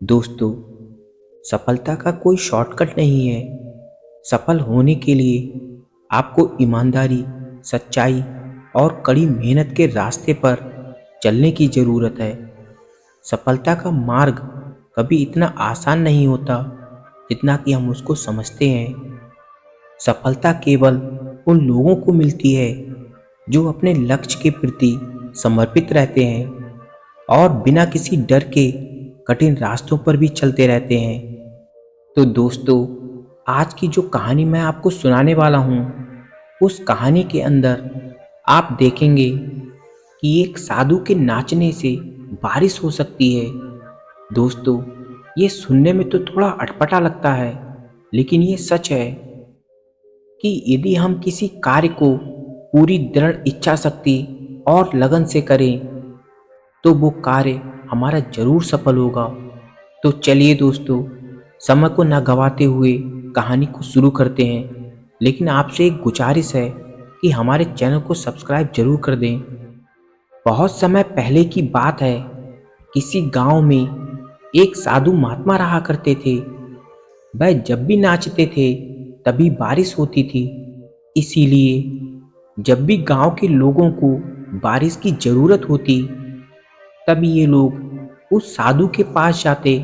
दोस्तों, सफलता का कोई शॉर्टकट नहीं है। सफल होने के लिए आपको ईमानदारी, सच्चाई और कड़ी मेहनत के रास्ते पर चलने की ज़रूरत है। सफलता का मार्ग कभी इतना आसान नहीं होता जितना कि हम उसको समझते हैं। सफलता केवल उन लोगों को मिलती है जो अपने लक्ष्य के प्रति समर्पित रहते हैं और बिना किसी डर के कठिन रास्तों पर भी चलते रहते हैं। तो दोस्तों, आज की जो कहानी मैं आपको सुनाने वाला हूँ, उस कहानी के अंदर आप देखेंगे कि एक साधु के नाचने से बारिश हो सकती है। दोस्तों, ये सुनने में तो थोड़ा अटपटा लगता है, लेकिन ये सच है कि यदि हम किसी कार्य को पूरी दृढ़ इच्छा शक्ति और लगन से करें, तो वो कार्य हमारा जरूर सफल होगा। तो चलिए दोस्तों, समय को ना गवाते हुए कहानी को शुरू करते हैं। लेकिन आपसे एक गुजारिश है कि हमारे चैनल को सब्सक्राइब जरूर कर दें। बहुत समय पहले की बात है, किसी गांव में एक साधु महात्मा रहा करते थे। वह जब भी नाचते थे तभी बारिश होती थी। इसीलिए जब भी गांव के लोगों को बारिश की जरूरत होती, तब ये लोग उस साधु के पास जाते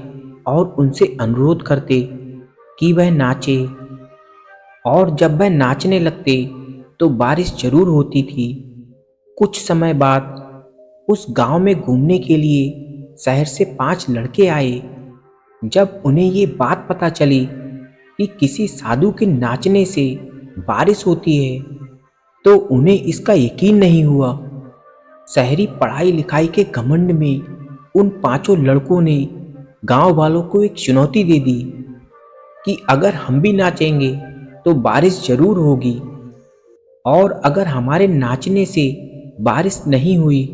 और उनसे अनुरोध करते कि वह नाचे। और जब वह नाचने लगते तो बारिश जरूर होती थी। कुछ समय बाद उस गांव में घूमने के लिए शहर से 5 लड़के आए। जब उन्हें ये बात पता चली कि किसी साधु के नाचने से बारिश होती है, तो उन्हें इसका यकीन नहीं हुआ। शहरी पढ़ाई लिखाई के घमंड में उन 5 लड़कों ने गांव वालों को एक चुनौती दे दी कि अगर हम भी नाचेंगे तो बारिश जरूर होगी, और अगर हमारे नाचने से बारिश नहीं हुई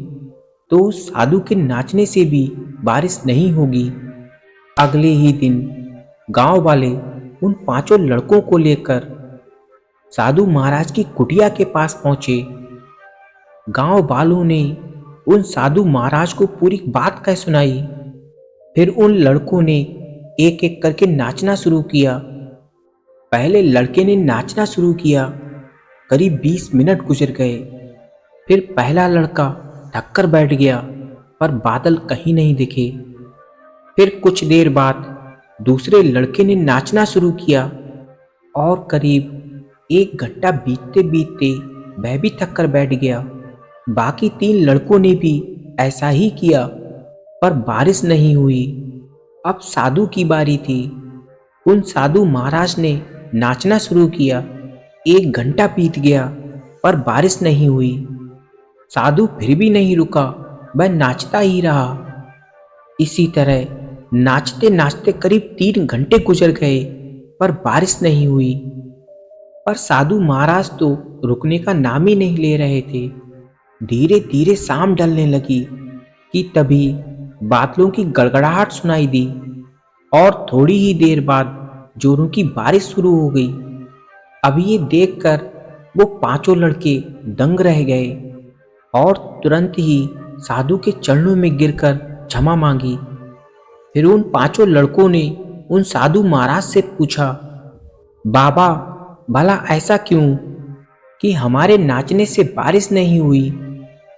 तो उस साधु के नाचने से भी बारिश नहीं होगी। अगले ही दिन गांव वाले उन 5 लड़कों को लेकर साधु महाराज की कुटिया के पास पहुंचे। गांव वालों ने उन साधु महाराज को पूरी बात कह सुनाई। फिर उन लड़कों ने एक एक करके नाचना शुरू किया। पहले लड़के ने नाचना शुरू किया। करीब 20 मिनट गुजर गए। फिर पहला लड़का थक कर बैठ गया, पर बादल कहीं नहीं दिखे। फिर कुछ देर बाद दूसरे लड़के ने नाचना शुरू किया और करीब 1 घंटा बीतते बीतते वह भी थक कर बैठ गया। बाकी 3 लड़कों ने भी ऐसा ही किया, पर बारिश नहीं हुई। अब साधु की बारी थी। उन साधु महाराज ने नाचना शुरू किया। 1 घंटा बीत गया, पर बारिश नहीं हुई। साधु फिर भी नहीं रुका, वह नाचता ही रहा। इसी तरह नाचते नाचते करीब 3 घंटे गुजर गए, पर बारिश नहीं हुई। पर साधु महाराज तो रुकने का नाम ही नहीं ले रहे थे। धीरे धीरे शाम ढलने लगी कि तभी बादलों की गड़गड़ाहट सुनाई दी, और थोड़ी ही देर बाद जोरों की बारिश शुरू हो गई। अब ये देखकर वो 5 लड़के दंग रह गए और तुरंत ही साधु के चरणों में गिरकर क्षमा मांगी। फिर उन 5 लड़कों ने उन साधु महाराज से पूछा, बाबा, भला ऐसा क्यों कि हमारे नाचने से बारिश नहीं हुई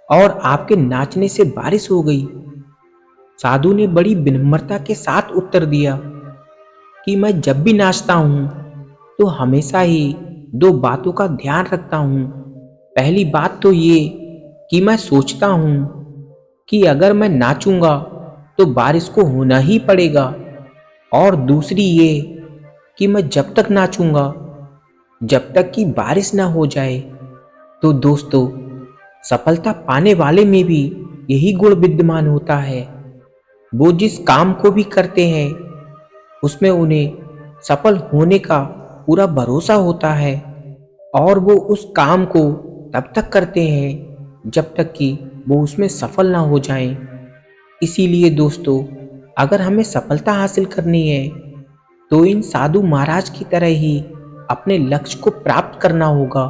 और आपके नाचने से बारिश हो गई? साधु ने बड़ी विनम्रता के साथ उत्तर दिया कि मैं जब भी नाचता हूँ तो हमेशा ही 2 बातों का ध्यान रखता हूँ। पहली बात तो ये कि मैं सोचता हूँ कि अगर मैं नाचूंगा तो बारिश को होना ही पड़ेगा, और दूसरी ये कि मैं जब तक नाचूंगा जब तक कि बारिश ना हो जाए। तो दोस्तों, सफलता पाने वाले में भी यही गुण विद्यमान होता है। वो जिस काम को भी करते हैं उसमें उन्हें सफल होने का पूरा भरोसा होता है, और वो उस काम को तब तक करते हैं जब तक कि वो उसमें सफल ना हो जाएं। इसीलिए दोस्तों, अगर हमें सफलता हासिल करनी है तो इन साधु महाराज की तरह ही अपने लक्ष्य को प्राप्त करना होगा।